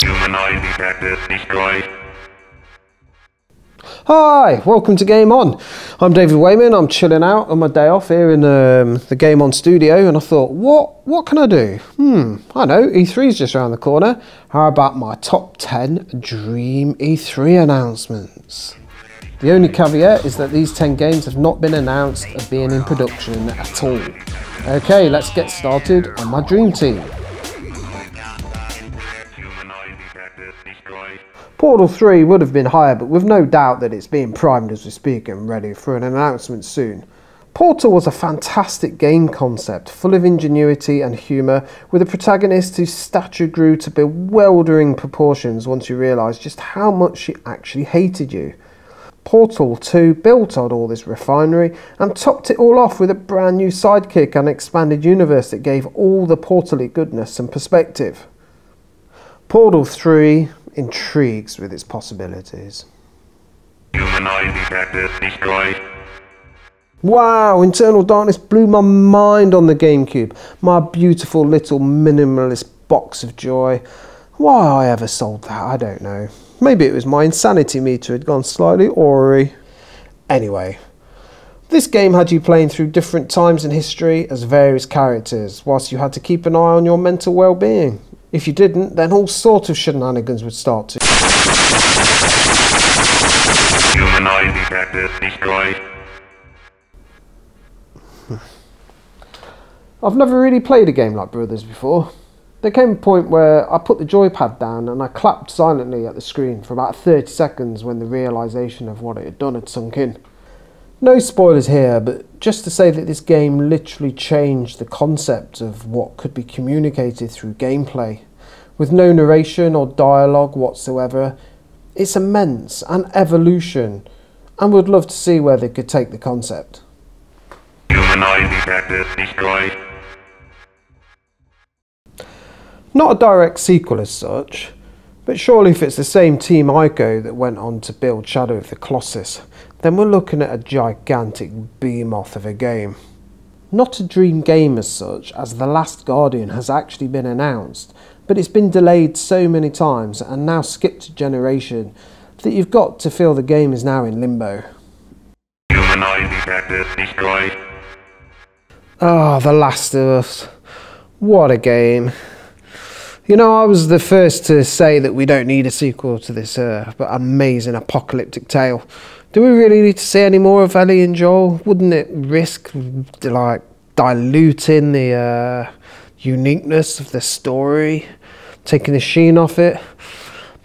Humanoid detected destroyed. Hi, welcome to Game On. I'm David Wayman. I'm chilling out on my day off here in the Game On studio, and I thought, what can I do? I know, E3's just around the corner. How about my top 10 dream E3 announcements? The only caveat is that these 10 games have not been announced as being in production at all. Okay, let's get started on my dream team. Portal 3 would have been higher, but with no doubt that it's being primed as we speak and ready for an announcement soon. Portal was a fantastic game concept, full of ingenuity and humour, with a protagonist whose stature grew to bewildering proportions once you realised just how much she actually hated you. Portal 2 built on all this refinery and topped it all off with a brand new sidekick and expanded universe that gave all the Portal-y goodness and perspective. Portal 3 intrigues with its possibilities. Humanoid detected destroyed. Wow, Internal Darkness blew my mind on the GameCube. My beautiful little minimalist box of joy. Why I ever sold that, I don't know. Maybe it was my insanity meter had gone slightly awry. Anyway, this game had you playing through different times in history as various characters, whilst you had to keep an eye on your mental well-being. If you didn't, then all sorts of shenanigans would start to. Humanoid detected destroyed. I've never really played a game like Brothers before. There came a point where I put the joypad down and I clapped silently at the screen for about 30 seconds when the realisation of what it had done had sunk in. No spoilers here, but just to say that this game literally changed the concept of what could be communicated through gameplay. With no narration or dialogue whatsoever, it's immense, an evolution, and would love to see where they could take the concept. Humanoid detected destroyed. Not a direct sequel as such, but surely if it's the same team Ico that went on to build Shadow of the Colossus, then we're looking at a gigantic behemoth of a game. Not a dream game as such, as The Last Guardian has actually been announced, but it's been delayed so many times and now skipped a generation that you've got to feel the game is now in limbo. Humanoid detected destroyed. Ah, The Last of Us. What a game. You know, I was the first to say that we don't need a sequel to this but amazing apocalyptic tale. Do we really need to see any more of Ellie and Joel? Wouldn't it risk diluting the uniqueness of the story, taking the sheen off it?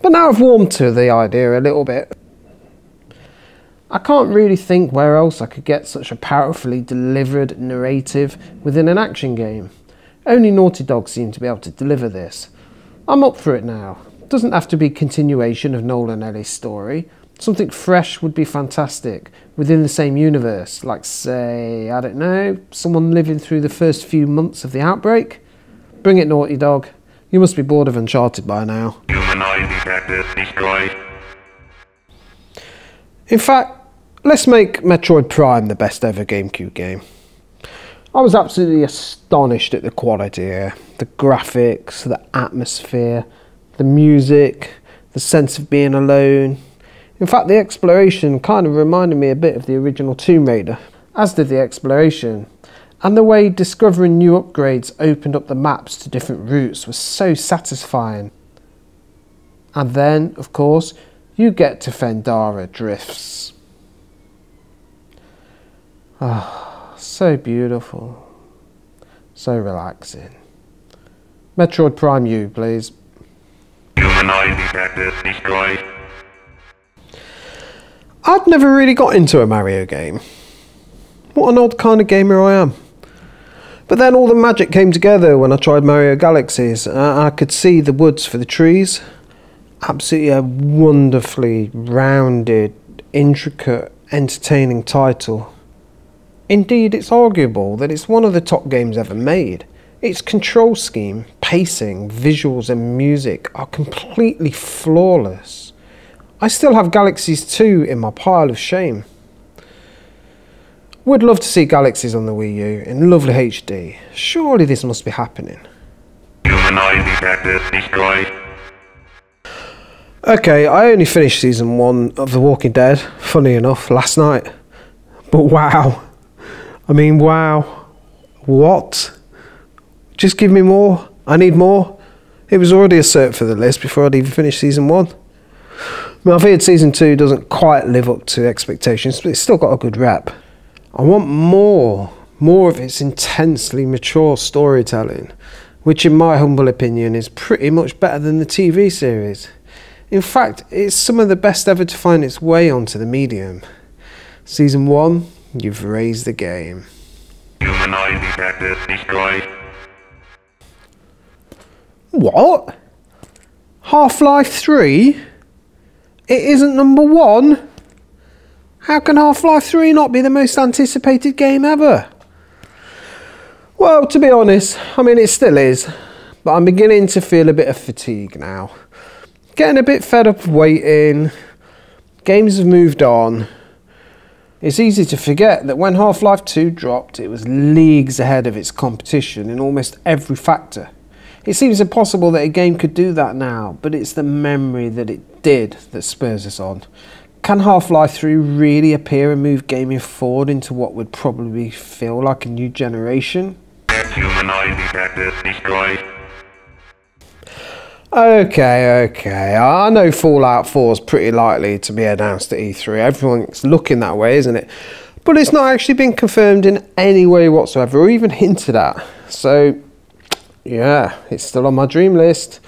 But now I've warmed to the idea a little bit. I can't really think where else I could get such a powerfully delivered narrative within an action game. Only Naughty Dog seem to be able to deliver this. I'm up for it now. It doesn't have to be a continuation of Noel and Ellie's story. Something fresh would be fantastic within the same universe, like say, I don't know, someone living through the first few months of the outbreak. Bring it, Naughty Dog. You must be bored of Uncharted by now. Humanoid detected destroyed. In fact, let's make Metroid Prime the best ever GameCube game. I was absolutely astonished at the quality here. The graphics, the atmosphere, the music, the sense of being alone. In fact, the exploration kind of reminded me a bit of the original Tomb Raider, as did the exploration. And the way discovering new upgrades opened up the maps to different routes was so satisfying. And then, of course, you get to Fendara Drifts. Ah, so beautiful. So relaxing. Metroid Prime U, please. Humanoid detected destroyed. I'd never really got into a Mario game. What an odd kind of gamer I am. But then all the magic came together when I tried Mario Galaxies. I could see the woods for the trees. Absolutely a wonderfully rounded, intricate, entertaining title. Indeed, it's arguable that it's one of the top games ever made. Its control scheme, pacing, visuals and music are completely flawless. I still have Galaxies 2 in my pile of shame. Would love to see Galaxies on the Wii U in lovely HD. Surely this must be happening. Humanoid detected destroyed. Okay, I only finished season 1 of The Walking Dead, funny enough, last night. But wow. I mean, wow. What? Just give me more. I need more. It was already a cert for the list before I'd even finished season 1. I mean, I've heard season 2 doesn't quite live up to expectations, but it's still got a good rep. I want more. More of its intensely mature storytelling, which in my humble opinion is pretty much better than the TV series. In fact, it's some of the best ever to find its way onto the medium. Season 1, you've raised the game. Humanoid detected destroyed. What? Half-Life 3? It isn't number 1? How can Half-Life 3 not be the most anticipated game ever? Well, to be honest, I mean it still is, but I'm beginning to feel a bit of fatigue now. Getting a bit fed up of waiting. Games have moved on. It's easy to forget that when Half-Life 2 dropped, it was leagues ahead of its competition in almost every factor. It seems impossible that a game could do that now, but it's the memory that it did that spurs us on. Can Half-Life 3 really appear and move gaming forward into what would probably feel like a new generation? Humanoid detected destroyed. Okay, I know Fallout 4 is pretty likely to be announced at E3. Everyone's looking that way, isn't it? But it's not actually been confirmed in any way whatsoever, or even hinted at. So, yeah, it's still on my dream list.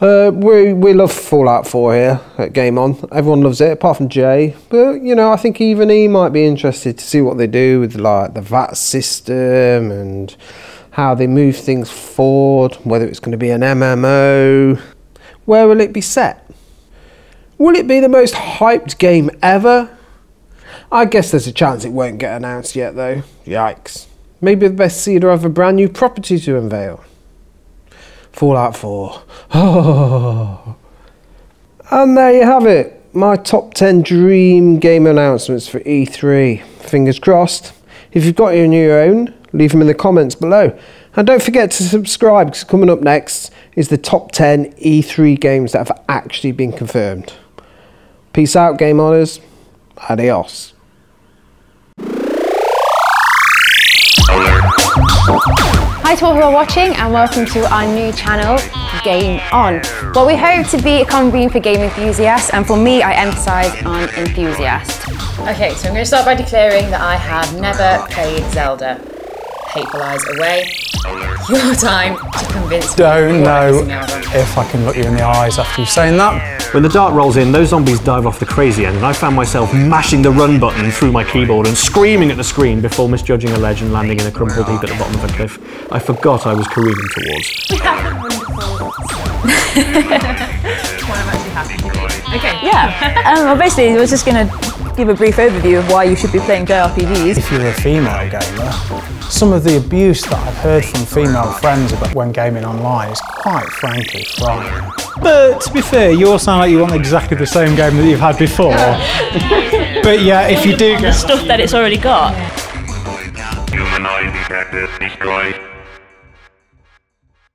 We love Fallout 4 here at Game On. Everyone loves it, apart from Jay. But, you know, I think even he might be interested to see what they do with, like, the VAT system and how they move things forward, whether it's going to be an MMO. Where will it be set? Will it be the most hyped game ever? I guess there's a chance it won't get announced yet, though. Yikes. Maybe the best seeder of a brand new property to unveil. Fallout 4. Oh. And there you have it. My top 10 dream game announcements for E3. Fingers crossed. If you've got any of your own, leave them in the comments below. And don't forget to subscribe, because coming up next is the top 10 E3 games that have actually been confirmed. Peace out, Game Honors. Adios. Hi to all who are watching and welcome to our new channel, Game On. Well, we hope to be a common beam for game enthusiasts, and for me, I emphasise on enthusiast. Okay, so I'm going to start by declaring that I have never played Zelda. Hateful eyes away. Your time to convince me. Don't know if I can look you in the eyes after you saying that. When the dark rolls in, those zombies dive off the crazy end, and I found myself mashing the run button through my keyboard and screaming at the screen before misjudging a ledge and landing in a crumpled heap at the bottom of a cliff. I forgot I was careening towards. I'm actually happy. Okay. Yeah. Well, basically, we're just going to give a brief overview of why you should be playing JRPGs. If you're a female gamer, some of the abuse that I've heard from female friends about when gaming online is quite frankly frightening. But to be fair, you all sound like you want exactly the same game that you've had before. But yeah, if you do get stuff that it's already got. Humanoid detected destroyed.